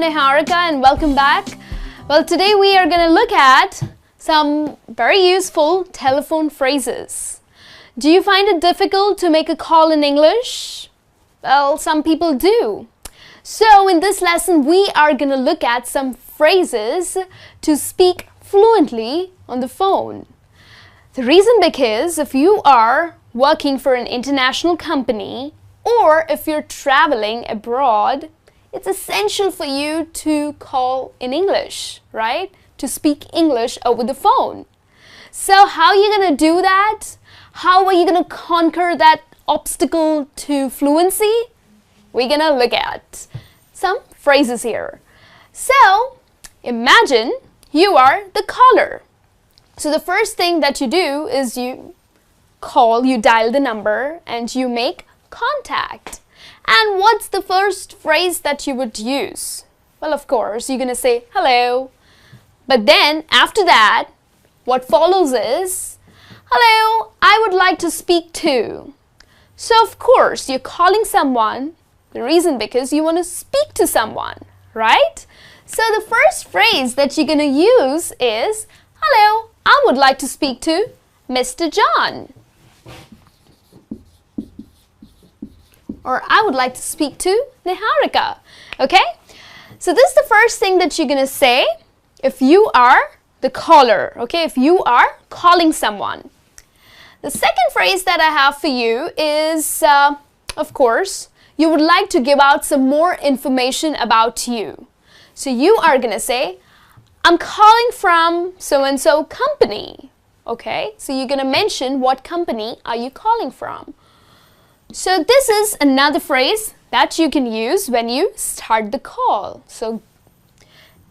Niharika and welcome back. Well, today we are going to look at some very useful telephone phrases. Do you find it difficult to make a call in English? Well, some people do. So in this lesson we are going to look at some phrases to speak fluently on the phone. The reason because if you are working for an international company or if you're traveling abroad, it's essential for you to call in English, right? To speak English over the phone. So how are you going to do that? How are you going to conquer that obstacle to fluency? We're going to look at some phrases here. So imagine you are the caller. So the first thing that you do is you dial the number and you make contact. And what's the first phrase that you would use? Well, of course, you're going to say hello. But then after that, what follows is, hello, I would like to speak to. So of course, you're calling someone. The reason because you want to speak to someone, right? So the first phrase that you're going to use is, hello, I would like to speak to Mr. John. Or I would like to speak to Niharika. Okay? So this is the first thing that you're going to say if you are the caller. Okay? If you are calling someone. The second phrase that I have for you is, of course, you would like to give out some more information about you. So you are going to say, I'm calling from so-and-so company. Okay? So you're going to mention what company are you calling from. So this is another phrase that you can use when you start the call. So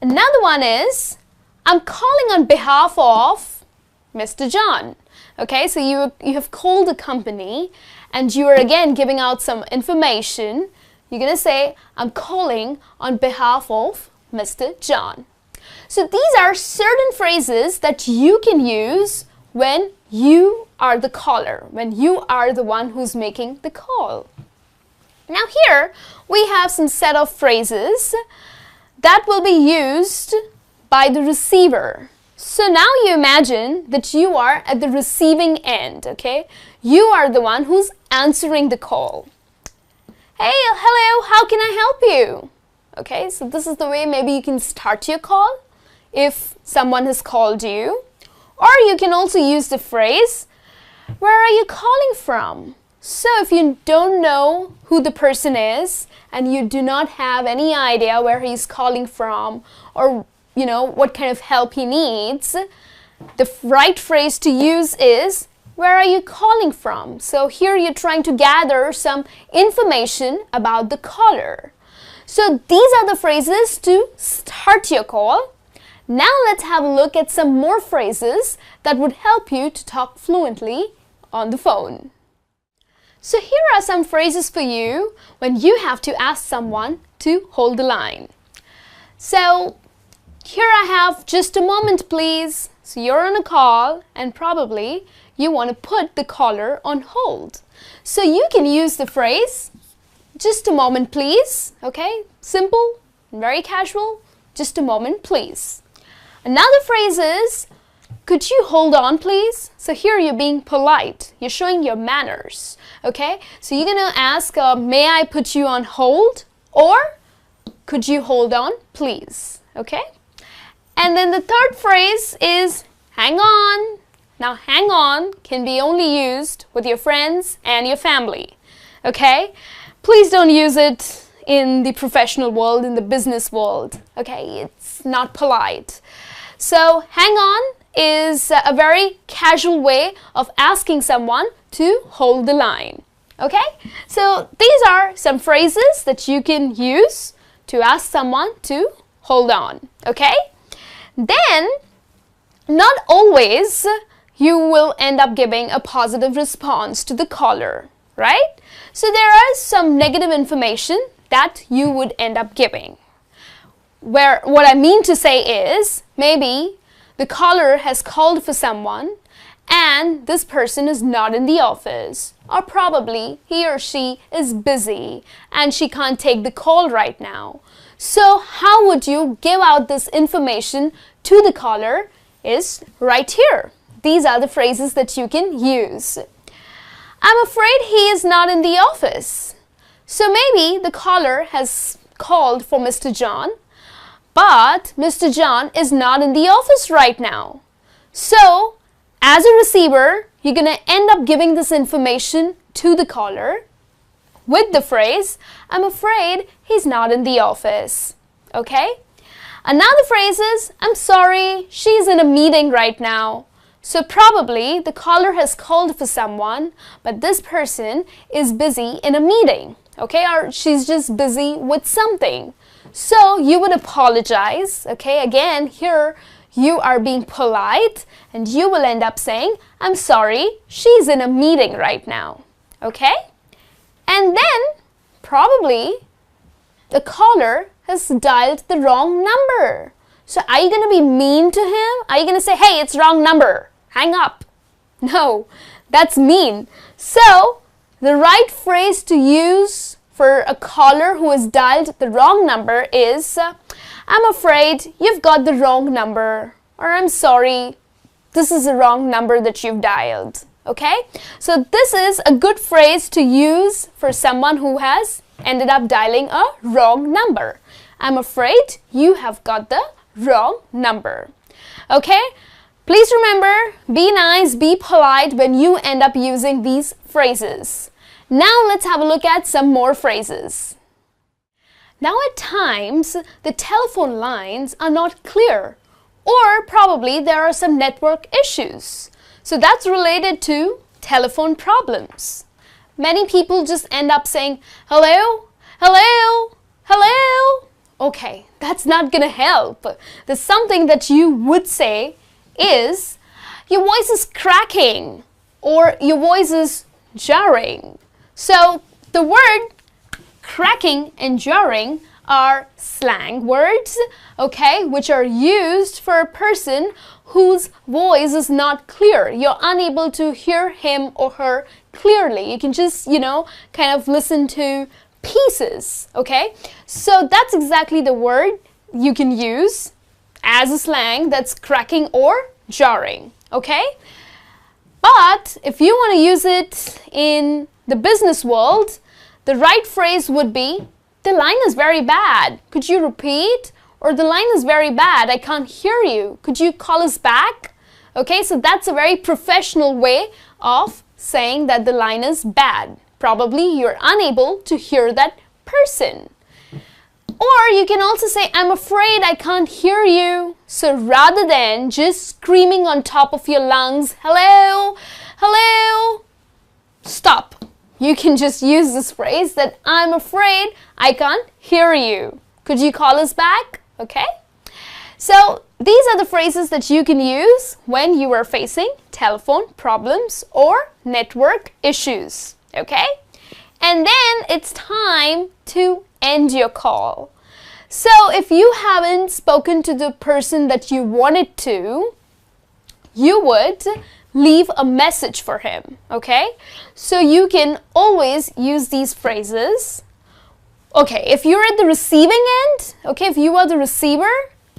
another one is, I'm calling on behalf of Mr. John. Okay, so you have called the company and you are again giving out some information. You're going to say, I'm calling on behalf of Mr. John. So these are certain phrases that you can use when you are the caller, when you are the one who's making the call. Now here we have some set of phrases that will be used by the receiver. So now you imagine that you are at the receiving end, okay? You are the one who's answering the call. Hey, hello, how can I help you? Okay, so this is the way maybe you can start your call if someone has called you. Or you can also use the phrase, where are you calling from? So if you don't know who the person is and you do not have any idea where he's calling from or you know what kind of help he needs, the right phrase to use is, where are you calling from? So here you're trying to gather some information about the caller. So these are the phrases to start your call. Now let's have a look at some more phrases that would help you to talk fluently on the phone. So here are some phrases for you when you have to ask someone to hold the line. So here I have just a moment please. So you're on a call and probably you want to put the caller on hold. So you can use the phrase, just a moment please. Okay, simple, very casual, just a moment please. Another phrase is, could you hold on please? So here you're being polite. You're showing your manners. Okay? So you're going to ask, may I put you on hold? Or, could you hold on please? Okay? And then the third phrase is, hang on. Now hang on can be only used with your friends and your family. Okay? Please don't use it in the professional world, in the business world. Okay? It's not polite. So hang on is a very casual way of asking someone to hold the line. Okay? So these are some phrases that you can use to ask someone to hold on. Okay? Then, not always you will end up giving a positive response to the caller, right? So there is some negative information that you would end up giving. Where what I mean to say is, maybe the caller has called for someone and this person is not in the office, or probably he or she is busy and she can't take the call right now. So how would you give out this information to the caller is right here. These are the phrases that you can use. I'm afraid he is not in the office. So maybe the caller has called for Mr. John, but Mr. John is not in the office right now. So, as a receiver, you're going to end up giving this information to the caller with the phrase, I'm afraid he's not in the office. Okay? Another phrase is, I'm sorry, she's in a meeting right now. So probably the caller has called for someone, but this person is busy in a meeting. Okay? Or she's just busy with something. So you would apologize. Okay? Again, here you are being polite and you will end up saying, I'm sorry, she's in a meeting right now. Okay? And then probably the caller has dialed the wrong number. So are you going to be mean to him? Are you going to say, hey, it's wrong number, hang up? No, that's mean. So the right phrase to use for a caller who has dialed the wrong number is, I'm afraid you've got the wrong number, or I'm sorry, this is the wrong number that you've dialed. Okay? So this is a good phrase to use for someone who has ended up dialing a wrong number. I'm afraid you have got the wrong number. Okay? Please remember, be nice, be polite when you end up using these phrases. Now let's have a look at some more phrases. Now at times, the telephone lines are not clear, or probably there are some network issues. So that's related to telephone problems. Many people just end up saying, hello, hello, hello. Okay, that's not gonna help. There's something that you would say is, your voice is cracking, or your voice is jarring. So the word cracking and jarring are slang words, okay, which are used for a person whose voice is not clear. You're unable to hear him or her clearly. You can just, kind of listen to pieces, okay? So that's exactly the word you can use as a slang, that's cracking or jarring, okay? But if you want to use it in the business world, the right phrase would be, the line is very bad. Could you repeat? Or the line is very bad. I can't hear you. Could you call us back? Okay, so that's a very professional way of saying that the line is bad. Probably you're unable to hear that person. Or you can also say, I'm afraid I can't hear you. So rather than just screaming on top of your lungs, hello, hello, stop. You can just use this phrase that I'm afraid I can't hear you. Could you call us back? Okay? So these are the phrases that you can use when you are facing telephone problems or network issues. Okay? And then it's time to end your call. So if you haven't spoken to the person that you wanted to, you would leave a message for him, okay? So you can always use these phrases. Okay, if you're at the receiving end, okay, if you are the receiver,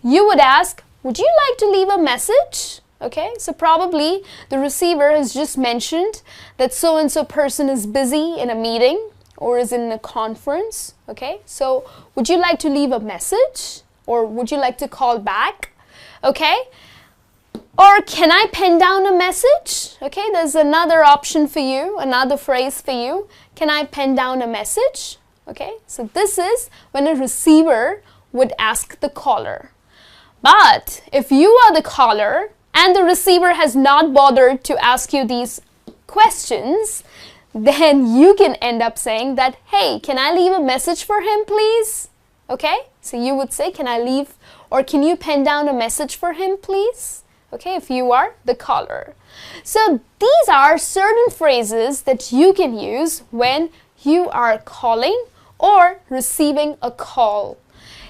you would ask, would you like to leave a message? Okay, so probably the receiver has just mentioned that so-and-so person is busy in a meeting or is in a conference, okay? So would you like to leave a message or would you like to call back? Okay? Or can I pen down a message? Okay, there's another option for you, another phrase for you. Can I pen down a message? Okay, so this is when a receiver would ask the caller. But if you are the caller and the receiver has not bothered to ask you these questions, then you can end up saying that, hey, can I leave a message for him, please? Okay, so you would say, can I leave, or can you pen down a message for him, please? Okay, if you are the caller. So these are certain phrases that you can use when you are calling or receiving a call.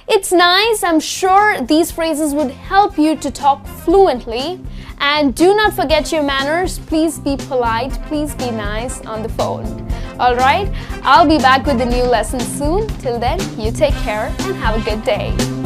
It's nice. I'm sure these phrases would help you to talk fluently And do not forget your manners. Please be polite. Please be nice on the phone. Alright, I'll be back with a new lesson soon. Till then, you take care and have a good day.